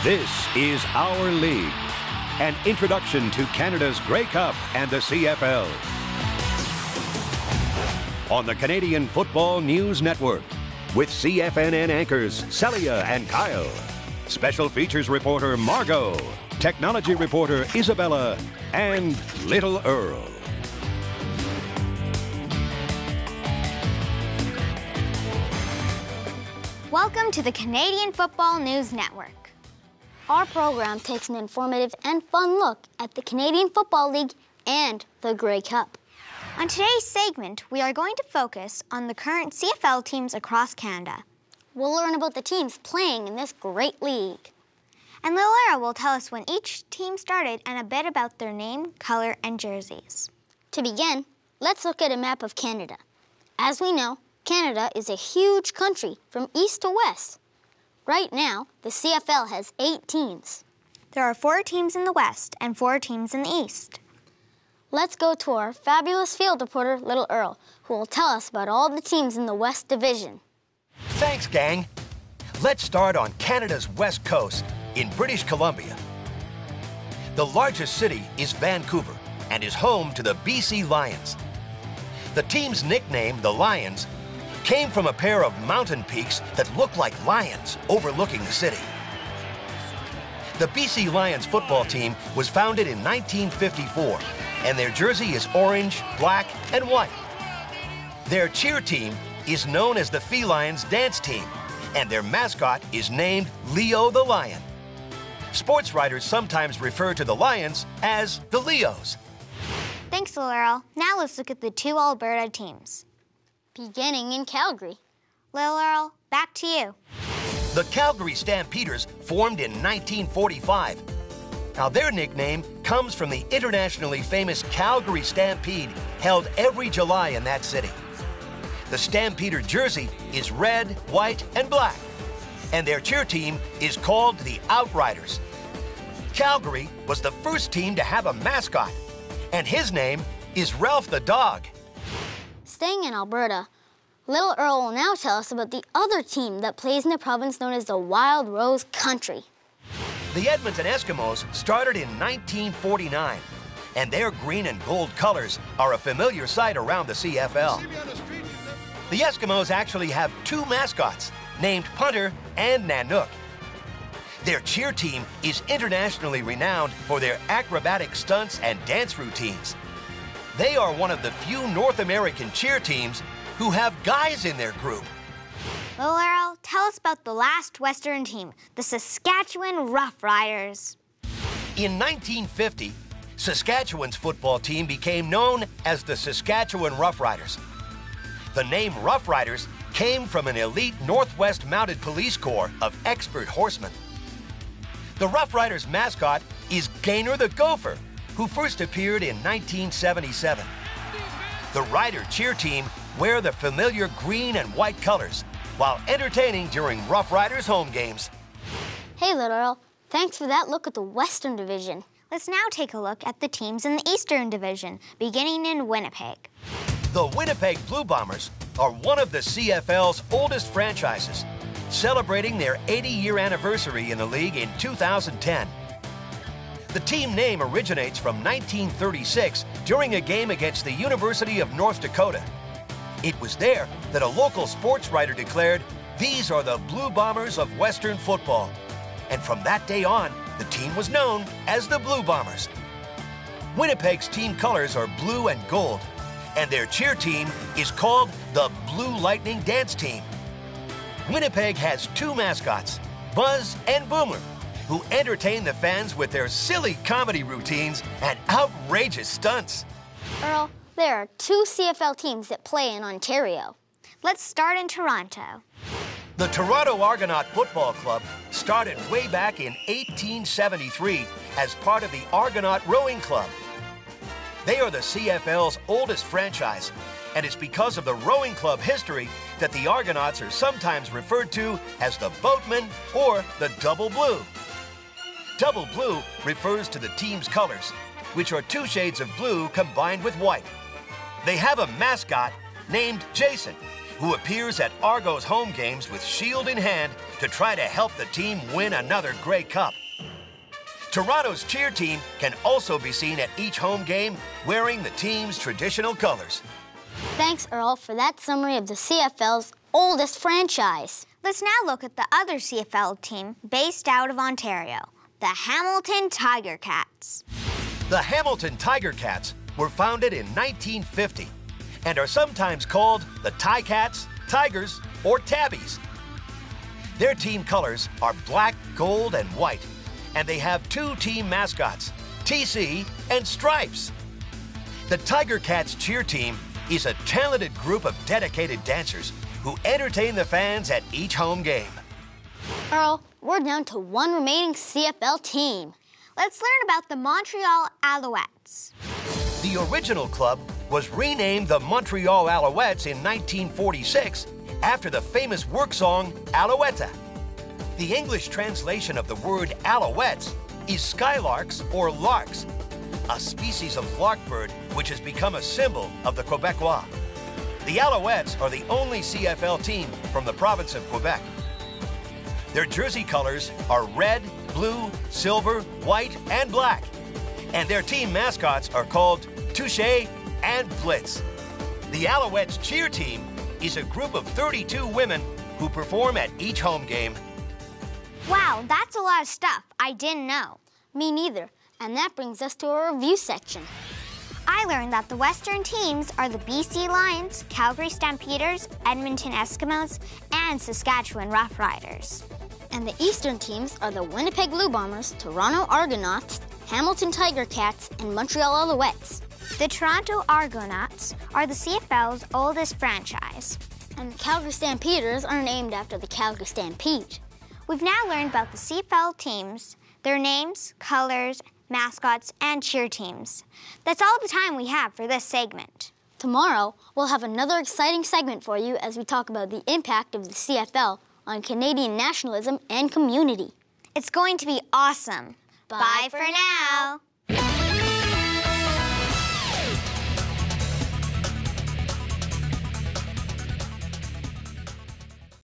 This is Our League, an introduction to Canada's Grey Cup and the CFL. On the Canadian Football News Network, with CFNN anchors Celia and Kyle, special features reporter Margot, technology reporter Isabella, and Little Earl. Welcome to the Canadian Football News Network. Our program takes an informative and fun look at the Canadian Football League and the Grey Cup. On today's segment, we are going to focus on the current CFL teams across Canada. We'll learn about the teams playing in this great league. And Lilera will tell us when each team started and a bit about their name, color, and jerseys. To begin, let's look at a map of Canada. As we know, Canada is a huge country from east to west. Right now, the CFL has 8 teams. There are 4 teams in the west and 4 teams in the east. Let's go to our fabulous field reporter, Little Earl, who will tell us about all the teams in the West Division. Thanks, gang. Let's start on Canada's west coast in British Columbia. The largest city is Vancouver and is home to the BC Lions. The team's nickname, the Lions, came from a pair of mountain peaks that look like lions overlooking the city. The BC Lions football team was founded in 1954, and their jersey is orange, black, and white. Their cheer team is known as the Felines Dance Team, and their mascot is named Leo the Lion. Sports writers sometimes refer to the Lions as the Leos. Thanks, Lil. Now let's look at the 2 Alberta teams. Beginning in Calgary. Lil, back to you. The Calgary Stampeders formed in 1945. Now, their nickname comes from the internationally famous Calgary Stampede held every July in that city. The Stampeder jersey is red, white, and black, and their cheer team is called the Outriders. Calgary was the first team to have a mascot, and his name is Ralph the Dog. Staying in Alberta, Little Earl will now tell us about the other team that plays in the province known as the Wild Rose Country. The Edmonton Eskimos started in 1949, and their green and gold colors are a familiar sight around the CFL. The Eskimos actually have 2 mascots, named Punter and Nanook. Their cheer team is internationally renowned for their acrobatic stunts and dance routines. They are one of the few North American cheer teams who have guys in their group. Lil Earl, tell us about the last Western team, the Saskatchewan Roughriders. In 1950, Saskatchewan's football team became known as the Saskatchewan Roughriders. The name Roughriders came from an elite Northwest Mounted Police Corps of expert horsemen. The Roughriders mascot is Gaynor the Gopher, who first appeared in 1977. The Rider cheer team wear the familiar green and white colors while entertaining during Rough Riders home games. Hey, Little Earl, thanks for that look at the Western Division. Let's now take a look at the teams in the Eastern Division, beginning in Winnipeg. The Winnipeg Blue Bombers are one of the CFL's oldest franchises, celebrating their 80-year anniversary in the league in 2010. The team name originates from 1936 during a game against the University of North Dakota. It was there that a local sports writer declared, "These are the Blue Bombers of Western football." And from that day on, the team was known as the Blue Bombers. Winnipeg's team colors are blue and gold, and their cheer team is called the Blue Lightning Dance Team. Winnipeg has 2 mascots, Buzz and Boomer, who entertain the fans with their silly comedy routines and outrageous stunts. Earl, there are 2 CFL teams that play in Ontario. Let's start in Toronto. The Toronto Argonaut Football Club started way back in 1873 as part of the Argonaut Rowing Club. They are the CFL's oldest franchise, and it's because of the rowing club history that the Argonauts are sometimes referred to as the Boatmen or the Double Blue. Double blue refers to the team's colors, which are 2 shades of blue combined with white. They have a mascot named Jason, who appears at Argo's home games with shield in hand to try to help the team win another Grey Cup. Toronto's cheer team can also be seen at each home game wearing the team's traditional colors. Thanks, Earl, for that summary of the CFL's oldest franchise. Let's now look at the other CFL team based out of Ontario, the Hamilton Tiger Cats. The Hamilton Tiger Cats were founded in 1950 and are sometimes called the Ti-Cats, Tigers, or Tabbies. Their team colors are black, gold, and white, and they have two team mascots, TC and Stripes. The Tiger Cats cheer team is a talented group of dedicated dancers who entertain the fans at each home game. Earl, we're down to one remaining CFL team. Let's learn about the Montreal Alouettes. The original club was renamed the Montreal Alouettes in 1946 after the famous work song Alouette. The English translation of the word alouettes is skylarks or larks, a species of larkbird which has become a symbol of the Quebecois. The Alouettes are the only CFL team from the province of Quebec. Their jersey colors are red, blue, silver, white, and black. And their team mascots are called Touche and Blitz. The Alouettes cheer team is a group of 32 women who perform at each home game. Wow, that's a lot of stuff I didn't know. Me neither. And that brings us to our review section. I learned that the Western teams are the BC Lions, Calgary Stampeders, Edmonton Eskimos, and Saskatchewan Roughriders. And the Eastern teams are the Winnipeg Blue Bombers, Toronto Argonauts, Hamilton Tiger Cats, and Montreal Alouettes. The Toronto Argonauts are the CFL's oldest franchise. And the Calgary Stampeders are named after the Calgary Stampede. We've now learned about the CFL teams, their names, colors, mascots, and cheer teams. That's all the time we have for this segment. Tomorrow, we'll have another exciting segment for you as we talk about the impact of the CFL on Canadian nationalism and community. It's going to be awesome. Bye for now.